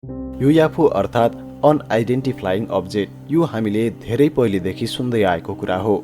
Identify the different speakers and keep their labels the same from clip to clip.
Speaker 1: UFO अर्थात् अनआइडेन्टिफ्लाइङ object, यो हामीले धेरै पहिलेदेखि सुन्दै आएको कुरा हो।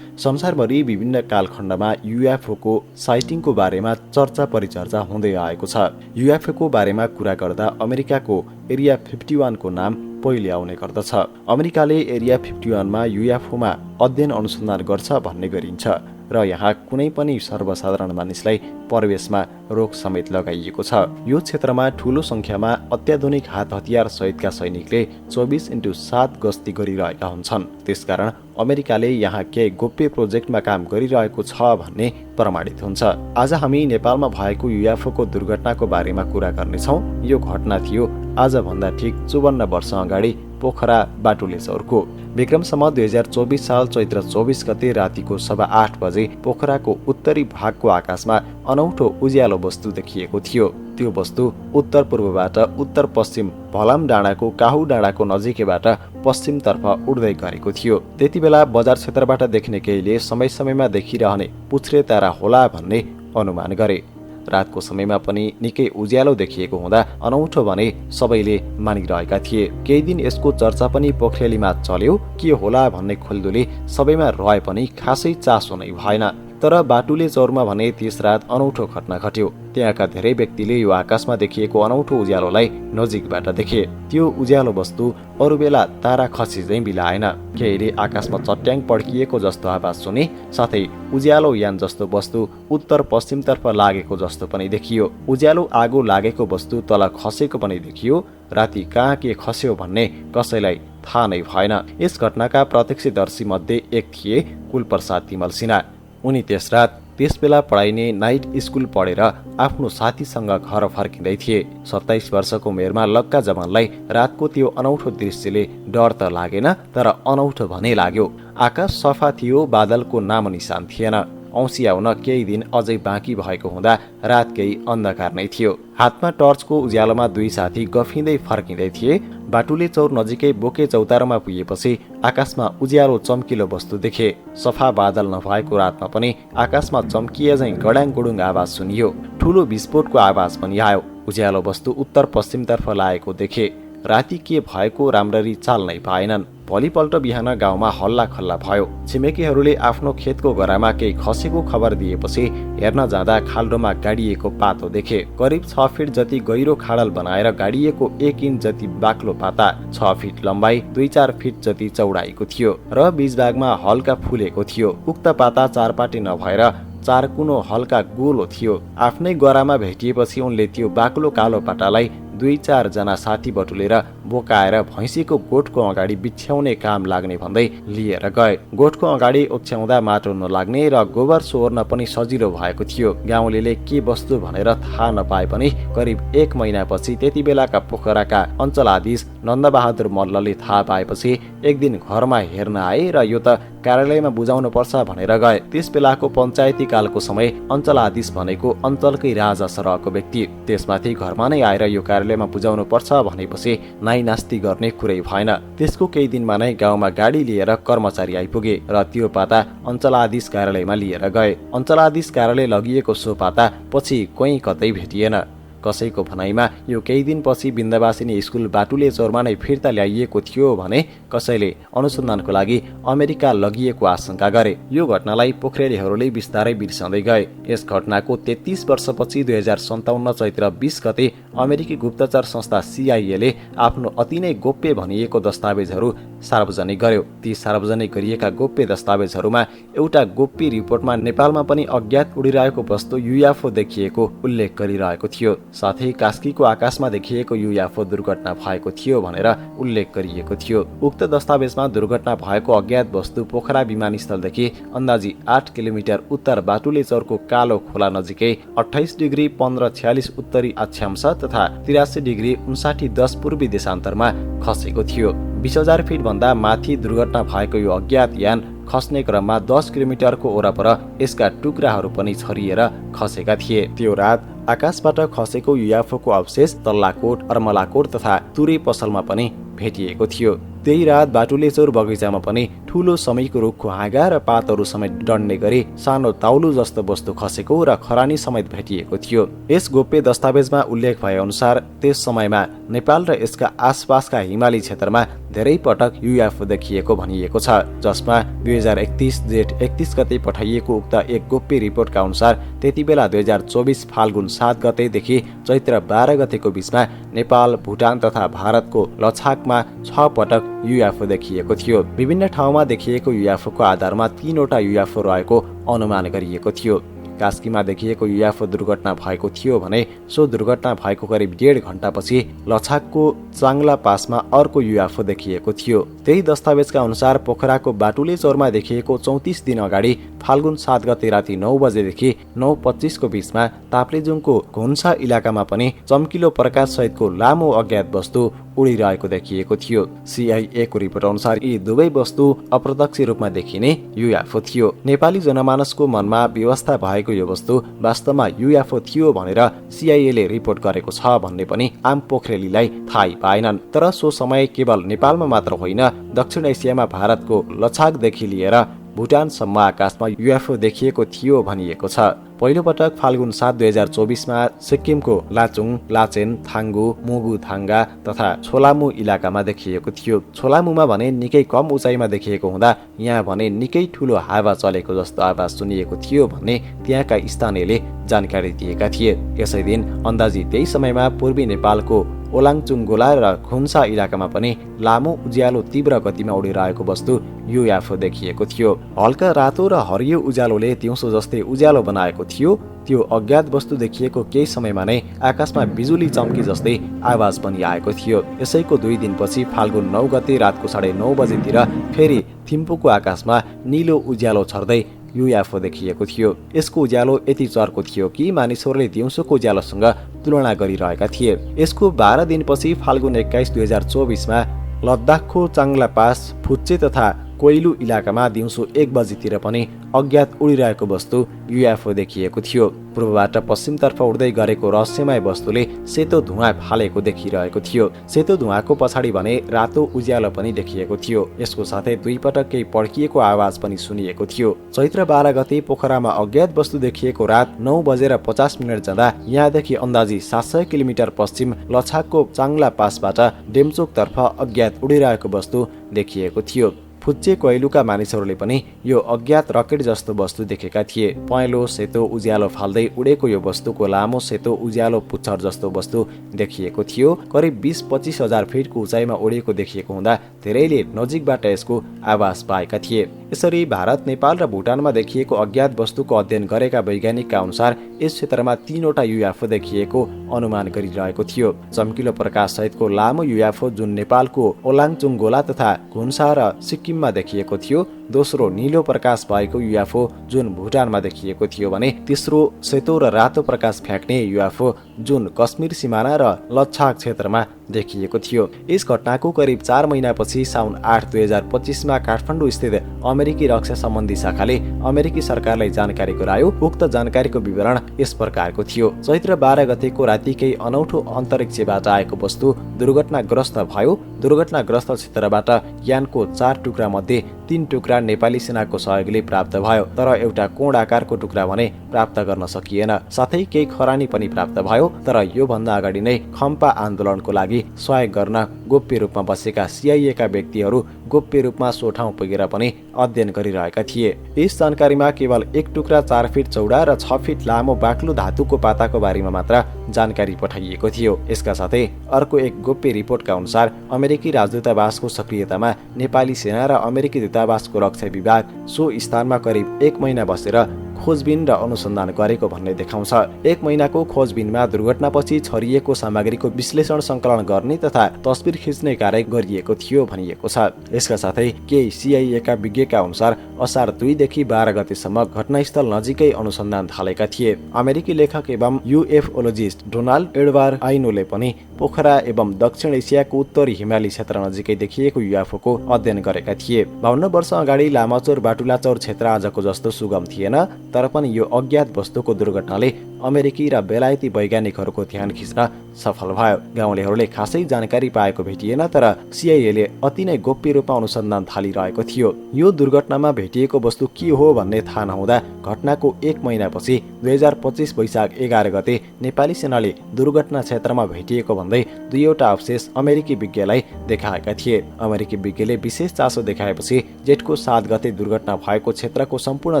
Speaker 1: संसारभरि विभिन्न कालखण्डमा युएफओको साइटिङको बारेमा चर्चा परिचर्चा हुँदै आएको छ। युएफओको बारेमा कुरा गर्दा अमेरिकाको एरिया 51 को नाम पहिले आउने गर्दछ। अमेरिकाले एरिया 51 मा युएफओमा अध्ययन अनुसन्धान गर्छ भन्ने गरिन्छ र यहाँ कुनै पनि सर्वसाधारण मानिसलाई प्रवेशमा रोक समेत लगाइएको छ। यो क्षेत्रमा ठूलो संख्यामा अत्याधुनिक हात हतियार सहितका सैनिकले 24/7 गस्ती गरिरहेका हुन्छन्। त्यसकारण अमेरिकाले यहाँ केही गोप्य प्रोजेक्टमा काम गरिरहेको छ भन्ने प्रमाणित हुन्छ। आज हामी नेपालमा भएको युएफओको दुर्घटनाको बारेमा कुरा गर्नेछौँ। यो घटना थियो आजभन्दा ठिक 54 वर्ष अगाडि पोखरा बाटुलेचौरको। विक्रम सम्वत 2024 साल चैत्र 24 गते रातिको 8:15 बजे पोखराको उत्तरी भागको आकाशमा अनौठो उज्यालो वस्तु देखिएको थियो। त्यो वस्तु उत्तर पूर्वबाट उत्तर पश्चिम भलाम डाँडाको काहु डाँडाको नजिकैबाट पश्चिमतर्फ उड्दै गरेको थियो। त्यति बेला बजार क्षेत्रबाट देख्ने केहीले समय समयमा देखिरहने पुच्छ्रे तारा होला भन्ने अनुमान गरे। रातको समयमा पनि निकै उज्यालो देखिएको हुँदा अनौठो भने सबैले मानिरहेका थिए। केही दिन यसको चर्चा पनि पोखरेलीमा चल्यो। के होला भन्ने खुल्दुली सबैमा रहे पनि खासै चासो नै भएन। तर बाटुलेचौरमा भने त्यस रात अनौठो घटना घट्यो। त्यहाँका धेरै व्यक्तिले यो आकाशमा देखिएको अनौठो उज्यालोलाई नजिकबाट देखे। त्यो उज्यालो वस्तु अरू बेला तारा खसी झैं बिलाएन। केहीले आकाशमा चट्याङ पड्किएको जस्तो आवाज सुने, साथै उज्यालो यान जस्तो वस्तु उत्तर पश्चिमतर्फ लागेको जस्तो पनि देखियो। उज्यालो आगो लागेको वस्तु तल खसेको पनि देखियो। राति कहाँ के खस्यो भन्ने कसैलाई थाहा नै भएन। यस घटनाका प्रत्यक्षदर्शी मध्ये एक थिए कुलप्रसाद तिमल सिन्हा। उनी त्यस रात त्यसबेला पढाइने नाइट स्कुल पढेर आफ्नो साथीसँग घर फर्किँदै थिए। 27 वर्षको उमेरमा लक्का जवानलाई रातको त्यो अनौठो दृश्यले डर त लागेन, तर अनौठो भने लाग्यो। आकाश सफा थियो, बादलको नाम निशान थिएन। औँसी आउन केही दिन अझै बाँकी भएको हुँदा रात केही अन्धकार नै थियो। हातमा टर्चको उज्यालोमा दुई साथी गफिँदै फर्किँदै थिए। बाटुलेचौर नजिकै बोके चौतारोमा पुगेपछि आकाशमा उज्यालो चम्किलो वस्तु देखे। सफा बादल नभएको रातमा पनि आकाशमा चम्किए झैं गडाङ गुडुङ आवाज सुनियो। ठूलो विस्फोटको आवाज पनि आयो। उज्यालो वस्तु उत्तर पश्चिमतर्फ लागेको देखे। राति के भएको राम्ररी चाल नै पाएनन्। भोलिपल्ट बिहान गाउँमा हल्ला खल्ला भयो। छिमेकीहरूले आफ्नो खेतको गरामा केही खसेको खबर दिएपछि हेर्न जाँदा खाल्डोमा गाडिएको पातो देखे। करिब 6 फिट जति गहिरो खाडल बनाएर गाडिएको 1 इन्च जति बाक्लो पाता 6 फिट लम्बाइ 2-4 फिट जति चौडाइको थियो र बीचभागमा हल्का फुलेको थियो। उक्त पाता चारपाटे नभएर चारकुनो हल्का गोलो थियो। आफ्नै गरामा भेटिएपछि उनले त्यो बाक्लो कालो पाटालाई 2-4 जना साथी बटुलेर बोकाएर भैँसीको गोठको अगाडि बिछ्याउने काम लाग्ने भन्दै लिएर गए। गोठको अगाडि ओछ्याउँदा माटो नलाग्ने र गोबर सोहोर्न पनि सजिलो भएको थियो। गाउँलेले के वस्तु भनेर थाहा नपाए पनि करिब 1 महिनापछि त्यति बेलाका पोखराका अञ्चलाधीश नन्दबहादुर मल्लले थाहा पाएपछि एक दिन घरमा हेर्न आए र यो त कार्यालयमा बुझाउनु पर्छ भनेर गए। त्यस बेलाको पञ्चायती कालको समय अञ्चलाधीश भनेको अञ्चलकै राजा सरहको व्यक्ति। त्यसमाथि घरमा नै आएर यो कार्यालयमा बुझाउनु पर्छ भनेपछि नाइनास्ती गर्ने कुरै भएन। त्यसको केही दिनमा नै गाउँमा गाडी लिएर कर्मचारी आइपुगे र त्यो पाता अञ्चलाधीश कार्यालयमा लिएर गए। अञ्चलाधीश कार्यालय लगिएको सो पाता पछि कोही कतै भेटिएन। कसैको भनाइमा यो केही दिनपछि बिन्दवासिनी स्कुल बाटुलेचौरमा नै फिर्ता ल्याइएको थियो भने कसैले अनुसन्धानको लागि अमेरिका लगिएको आशंका गरे। यो घटनालाई पोखरेलीहरूले बिस्तारै बिर्सँदै गए। यस घटनाको 33 वर्षपछि 2057 चैत्र 20 गते अमेरिकी गुप्तचर संस्था CIA ले आफ्नो अति नै गोप्य भनिएको दस्तावेजहरू सार्वजनिक गर्यो। ती सार्वजनिक गरिएका गोप्य दस्तावेजहरूमा एउटा गोप्य रिपोर्टमा नेपालमा पनि अज्ञात उडिरहेको वस्तु युएफओ देखिएको उल्लेख गरिरहेको थियो। साथै कास्कीको आकाशमा देखिएको युएफओ दुर्घटना भएको थियो भनेर उल्लेख गरिएको थियो। उक्त दस्तावेजमा दुर्घटना भएको अज्ञात वस्तु पोखरा विमानस्थलदेखि अन्दाजी 8 किलोमिटर उत्तर बाटुलेचौरको कालो खोला नजिकै 28 डिग्री 1546 उत्तरी अक्षांश तथा 83 डिग्री 5910 पूर्वी देशान्तरमा खसेको थियो। 20,000 फिट भन्दा माथि दुर्घटना भएको यो अज्ञात यान खस्ने क्रममा 10 किलोमिटरको ओरपर यसका टुक्राहरू पनि छरिएर खसेका थिए। त्यो रात आकाशबाट खसेको युएफओको अवशेष तल्लाकोट, अर्मलाकोट तथा तुरे पसलमा पनि भेटिएको थियो। त्यही रात बाटुलेचौर बगैँचामा पनि ठूलो समयको रुखको हाँगा र पातहरू समेत डढ्ने गरी सानो ताउलो जस्तो वस्तु खसेको र खरानी समेत भेटिएको थियो। यस गोप्य दस्तावेजमा उल्लेख भए अनुसार त्यस समयमा नेपाल र यसका आसपासका हिमाली क्षेत्रमा धेरै पटक युएफओ देखिएको भनिएको छ, जसमा 2031 जेठ 31 गते पठाइएको उक्त एक गोप्य रिपोर्टका अनुसार त्यतिबेला 2024 फाल्गुन 7 गतेदेखि चैत्र 12 गतेको बीचमा नेपाल, भुटान तथा भारतको लछाकमा 6 पटक युएफओ देखिएको थियो। विभिन्न ठाउँमा देखिएको युएफओको आधारमा 3 वटा युएफओ रहेको अनुमान गरिएको थियो। कास्कीमा देखिएको युएफओ दुर्घटना भएको थियो भने सो दुर्घटना भएको करिब 1.5 घण्टापछि लछाकको चाङ्ला पासमा अर्को युएफओ देखिएको थियो। त्यही दस्तावेजका अनुसार पोखराको बाटुलेचौरमा देखिएको 34 दिन अगाडि फाल्गुन 7 गते राति 9 बजेदेखि 9:25 को बीचमा ताप्लेजुङको घुन्सा इलाकामा पनि चम्किलो प्रकाश सहितको लामो अज्ञात वस्तु उडिरहेको देखिएको थियो। सीआईएको रिपोर्ट अनुसार यी दुवै वस्तु अप्रत्यक्ष रूपमा देखिने युएफओ थियो। नेपाली जनमानसको मनमा व्यवस्था भएको यो वस्तु वास्तवमा युएफओ थियो भनेर सीआईएले रिपोर्ट गरेको छ भन्ने पनि आम पोखरेलीलाई थाहै पाएनन्। तर सो समय केवल नेपालमा मात्र होइन, दक्षिण एसियामा भारतको लछाकदेखि लिएर भुटानसम्म आकाशमा युएफओ देखिएको थियो भनिएको छ। पहिलो पटक फाल्गुन 7 2024 सिक्किमको लाचुङ, लाचेन, थाङ्गु, मुगु थाङ्गा तथा छोलामु इलाकामा देखिएको थियो। छोलामुमा भने निकै कम उचाइमा देखिएको हुँदा यहाँ भने निकै ठूलो हावा चलेको जस्तो आवाज सुनिएको थियो भन्ने त्यहाँका स्थानीयले जानकारी दिएका थिए। यसै दिन अन्दाजी त्यही समयमा पूर्वी नेपालको ओलाङचुङगोला र खुन्सा इलाकामा पनि लामो उज्यालो तीव्र गतिमा उडिरहेको वस्तु युएफओ देखिएको थियो। हल्का रातो र हरियो उज्यालोले दिउँसो जस्तै उज्यालो बनाएको थियो। त्यो अज्ञात वस्तु देखिएको केही समयमा नै आकाशमा बिजुली चम्की जस्तै आवाज पनि आएको थियो। यसैको 2 दिनपछि फाल्गुन 9 गते रातको 9:30 बजेतिर फेरि थिम्पूको आकाशमा निलो उज्यालो छर्दै युएफओ देखिएको थियो। यसको उज्यालो यति चर्को थियो कि मानिसहरूले दिउँसोको उज्यालोसँग तुलना गरिरहेका थिए। यसको 12 दिनपछि फाल्गुन 21 2024 लद्दाखको चाङ्ला पास, फुच्चे तथा कोइलु इलाकामा दिउँसो 1 बजेतिर पनि अज्ञात उडिरहेको वस्तु युएफओ देखिएको थियो। पूर्वबाट पश्चिमतर्फ उड्दै गरेको रहस्यमय वस्तुले सेतो धुवाँ फालेको देखिरहेको थियो। सेतो धुवाँको पछाडि भने रातो उज्यालो पनि देखिएको थियो। यसको साथै 2 पटक केही पड्किएको आवाज पनि सुनिएको थियो। चैत्र 12 गते पोखरामा अज्ञात वस्तु देखिएको रात 9:50 जाँदा यहाँदेखि अन्दाजी 700 किलोमिटर पश्चिम लछाकको चाङ्ला पासबाट डेम्चोकतर्फ अज्ञात उडिरहेको वस्तु देखिएको थियो। फुच्चे कोइलुका मानिसहरूले पनि यो अज्ञात रकेट जस्तो वस्तु देखेका थिए। पहेँलो सेतो उज्यालो फाल्दै उडेको यो वस्तुको लामो सेतो उज्यालो पुच्छर जस्तो वस्तु देखिएको थियो। करिब 20-25 हजार फिटको उचाइमा उडेको देखिएको हुँदा धेरैले नजिकबाट यसको आवाज पाएका थिए। यसरी भारत, नेपाल र भुटानमा देखिएको अज्ञात वस्तुको अध्ययन गरेका वैज्ञानिकका अनुसार यस क्षेत्रमा 3 वटा युएफओ देखिएको अनुमान गरिरहेको थियो। चम्किलो प्रकाश सहितको लामो युएफओ जुन नेपालको ओलाङचुङगोला तथा घुन्सा र सिक्किममा देखिएको थियो, दोस्रो नीलो प्रकाश भएको युएफओ जुन भुटानमा देखिएको थियो भने तेस्रो सेतो र रातो प्रकाश फ्याँक्ने युएफओ जुन कश्मीर सिमाना र लच्छाक क्षेत्रमा देखिएको थियो। यस घटनाको करिब 4 महिनापछि साउन 8 2025 काठमाडौँ स्थित अमेरिकी रक्षा सम्बन्धी शाखाले अमेरिकी सरकारलाई जानकारी गरायो। उक्त जानकारीको विवरण यस प्रकारको थियो। चैत्र 12 गतेको राति केही अनौठो अन्तरिक्षबाट आएको वस्तु दुर्घटनाग्रस्त भयो। दुर्घटनाग्रस्त क्षेत्रबाट यानको 4 टुक्रा मध्ये 3 टुक्रा नेपाली सेनाको सहयोगले प्राप्त भयो, तर एउटा कोण आकारको टुक्रा भने प्राप्त गर्न सकिएन। साथै केही खरानी पनि प्राप्त भयो, तर यो भन्दा अगाडि नै खम्पा आन्दोलनको लागि सहयोग गर्न गोप्य रूपमा बसेका सीआईएका व्यक्तिहरू गोप्य रूपमा सो ठाउँ पुगेर पनि अध्ययन गरिरहेका थिए। यस जानकारीमा केवल 1 टुक्रा 4 फिट चौडा र 6 फिट लामो बाक्लो धातुको पाताको बारेमा मात्र जानकारी पठाइएको थियो। यसका साथै अर्को एक गोप्य रिपोर्टका अनुसार अमेरिकी राजदूतावासको सक्रियतामा नेपाली सेना र अमेरिकी दूतावासको रक्षा विभाग सो स्थानमा करिब 1 महिना बसेर खोजबिन र अनुसन्धान गरेको भन्ने देखाउँछ। 1 महिनाको खोजबिनमा दुर्घटनापछि छरिएको सामग्रीको विश्लेषण सङ्कलन गर्ने तथा तस्बिर खिच्ने कार्य गरिएको थियो भनिएको छ। यसका साथै केही सीआईएका विज्ञका अनुसार असार 2 देखि 12 गतेसम्म घटनास्थल नजिकै अनुसन्धान थालेका थिए। अमेरिकी लेखक एवं युएफओलोजिस्ट डोनाल्ड एडवार्ड आइनोले पनि पोखरा एवं दक्षिण एसियाको उत्तरी हिमाली क्षेत्र नजिकै देखिएको युएफओको अध्ययन गरेका थिए। 52 वर्ष अगाडि लामाचौर बाटुलाचौर क्षेत्र आजको जस्तो सुगम थिएन, तर पनि यो अज्ञात वस्तुको दुर्घटनाले अमेरिकी र बेलायती वैज्ञानिकहरूको ध्यान खिच्न सफल भयो। गाउँलेहरूले खासै जानकारी पाएको भेटिएन, तर सिआइएले अति नै गोप्य रूपमा अनुसन्धान थालिरहेको थियो। यो दुर्घटनामा भेटिएको वस्तु के हो भन्ने थाहा नहुँदा घटनाको 1 महिनापछि 2025 वैशाख 11 गते नेपाली सेनाले दुर्घटना क्षेत्रमा भेटिएको भन्दै 2वटा अवशेष अमेरिकी विज्ञलाई देखाएका थिए। अमेरिकी विज्ञले विशेष चासो देखाएपछि जेठको 7 गते दुर्घटना भएको क्षेत्रको सम्पूर्ण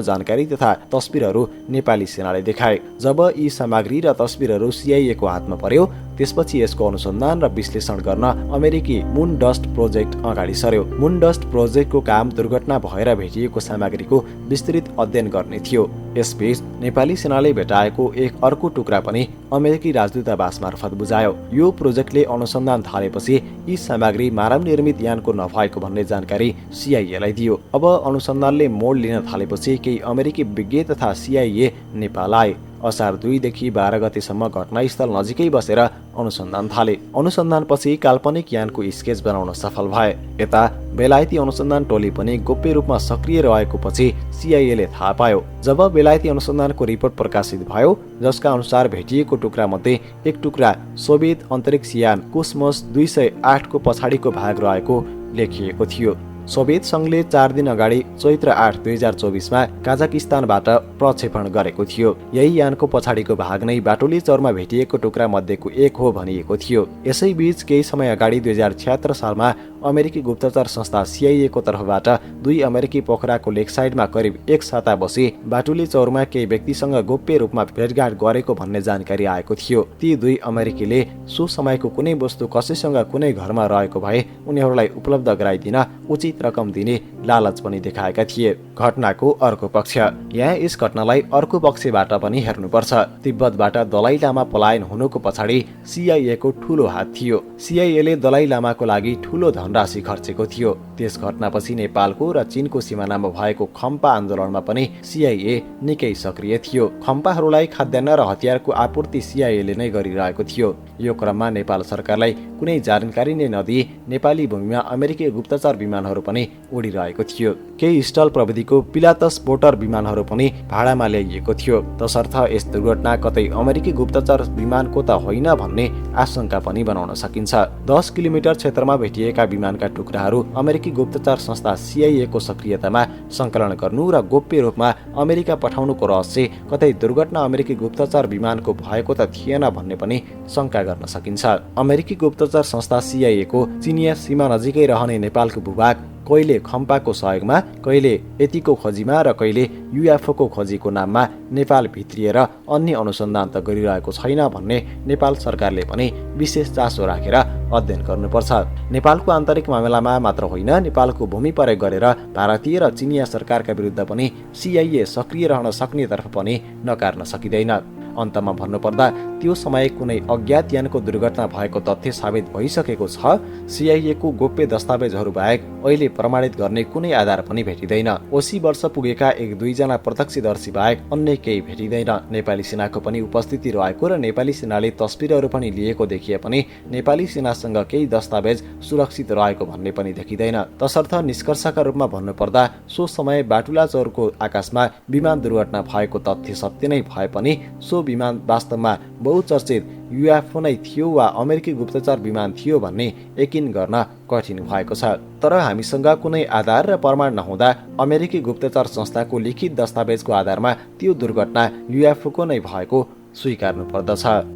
Speaker 1: जानकारी तथा तस्बिरहरू नेपाली सेनाले देखाए। जब यी सामग्री र तस्बिरहरू सिआइएको हातमा पर्यो, त्यसपछि यसको अनुसन्धान र विश्लेषण गर्न अमेरिकी मुन डस्ट प्रोजेक्ट अगाडि सर्यो। मुन डस्ट प्रोजेक्टको काम दुर्घटना भएर भेटिएको सामग्रीको विस्तृत अध्ययन गर्ने थियो। यसबीच नेपाली सेनाले भेटाएको एक अर्को टुक्रा पनि अमेरिकी राजदूतावास मार्फत बुझायो। यो प्रोजेक्टले अनुसन्धान थालेपछि यी सामग्री मानव निर्मित यानको नभएको भन्ने जानकारी सिआइएलाई दियो। अब अनुसन्धानले मोड लिन थालेपछि केही अमेरिकी विज्ञ तथा सिआइए नेपाल आए। असार 2 देखि 12 गतेसम्म घटनास्थल नजिकै बसेर अनुसन्धान थाले। अनुसन्धानपछि काल्पनिक यानको स्केच बनाउन सफल भए। यता बेलायती अनुसन्धान टोली पनि गोप्य रूपमा सक्रिय रहेको पछि सिआइएले थाहा पायो। जब बेलायती अनुसन्धानको रिपोर्ट प्रकाशित भयो, जसका अनुसार भेटिएको टुक्रा मध्ये एक टुक्रा सोभियत अन्तरिक्ष यान कोस्मोस 208 को पछाडिको भाग रहेको लेखिएको थियो। सोभियत संघले 4 दिन अगाडि चैत्र 8, 2024 मा काजाकिस्तानबाट प्रक्षेपण गरेको थियो। यही यानको पछाडिको भाग नै बाटुली चौरमा भेटिएको टुक्रा मध्येको एक हो भनिएको थियो। यसैबीच केही समय अगाडि 2076 सालमा अमेरिकी गुप्तचर संस्था सिआइए को तर्फबाट 2 अमेरिकी पोखराको लेकसाइडमा करिब 1 साता बसी बाटुली चौरमा केही व्यक्तिसँग गोप्य रूपमा भेटघाट गरेको भन्ने जानकारी आएको थियो। ती 2 अमेरिकीले सो समयको कुनै वस्तु कसैसँग कुनै घरमा रहेको भए उनीहरूलाई उपलब्ध गराइदिन उचित रकम दिने लालच पनि देखाएका थिए। घटनाको अर्को पक्ष। यहाँ यस घटनालाई अर्को पक्षबाट पनि हेर्नुपर्छ। तिब्बतबाट दलाई लामा पलायन हुनुको पछाडि सिआइए को ठूलो हात थियो। सिआइएले दलाई लामाको लागि ठूलो धनराशि खर्चेको थियो। त्यस घटनापछि नेपालको र चीनको सिमानामा भएको खम्पा आन्दोलनमा पनि सिआइए निकै सक्रिय थियो। खम्पाहरूलाई खाद्यान्न र हतियारको आपूर्ति सिआइएले नै गरिरहेको थियो। यो क्रममा नेपाल सरकारलाई कुनै जानकारी नै नदिई नेपाली भूमिमा अमेरिकी गुप्तचर विमानहरू पनि उडिरहेको थियो। केही स्टल प्रविधिको पिलातस बोटर विमानहरू पनि भाडामा ल्याइएको थियो। तसर्थ यस दुर्घटना कतै अमेरिकी गुप्तचर विमानको त होइन भन्ने आशंका पनि बनाउन सकिन्छ। 10 किलोमिटर क्षेत्रमा भेटिएका विमानका टुक्राहरू अमेरिकी गुप्तचर संस्था सिआइए को सक्रियतामा संकलन गर्नु र गोप्य रूपमा अमेरिका पठाउनुको रहस्य कतै दुर्घटना अमेरिकी गुप्तचर विमानको भएको त थिएन भन्ने पनि शंका गर्न सकिन्छ। अमेरिकी गुप्तचर संस्था सिआइए को चीनिया सीमा नजिकै रहने नेपालको भूभाग कहिले खम्पाको सहयोगमा, कहिले यतिको खोजीमा र कहिले युएफओ को खोजीको नाममा नेपाल भित्रिएर अन्य अनुसन्धान त गरिरहेको छैन भन्ने नेपाल सरकारले पनि विशेष चासो राखेर अध्ययन गर्नुपर्छ। नेपालको आन्तरिक मामलामा मात्र होइन, नेपालको भूमि प्रयोग गरेर भारतीय र चीनिया सरकारका विरुद्ध पनि सिआइए सक्रिय रहन सक्ने तर्फ पनि नकार्न सकिँदैन। अन्तमा भन्नुपर्दा त्यो समय कुनै अज्ञात यानको दुर्घटना भएको तथ्य साबित भइसकेको छ। सिआइए को गोप्य दस्तावेजहरू बाहेक अहिले प्रमाणित गर्ने कुनै आधार पनि भेटिँदैन। 80 वर्ष पुगेका 1-2 जना प्रत्यक्षदर्शी बाहेक अन्य केही भेटिँदैन। नेपाली सेनाको पनि उपस्थिति रहेको र नेपाली सेनाले तस्बिरहरू पनि लिएको देखिए पनि नेपाली सेनासँग केही दस्तावेज सुरक्षित रहेको भन्ने पनि देखिँदैन। तसर्थ निष्कर्षका रूपमा भन्नुपर्दा सो समय बाटुला चौरको आकाशमा विमान दुर्घटना भएको तथ्य सत्य नै भए पनि सो विमान वास्तवमा बहुचर्चित युएफओ नै थियो वा अमेरिकी गुप्तचर विमान थियो भन्ने यकिन गर्न कठिन भएको छ। तर हामीसँग कुनै आधार र प्रमाण नहुँदा अमेरिकी गुप्तचर संस्थाको लिखित दस्तावेजको आधारमा त्यो दुर्घटना युएफओ को नै भएको स्वीकार्नु पर्दछ।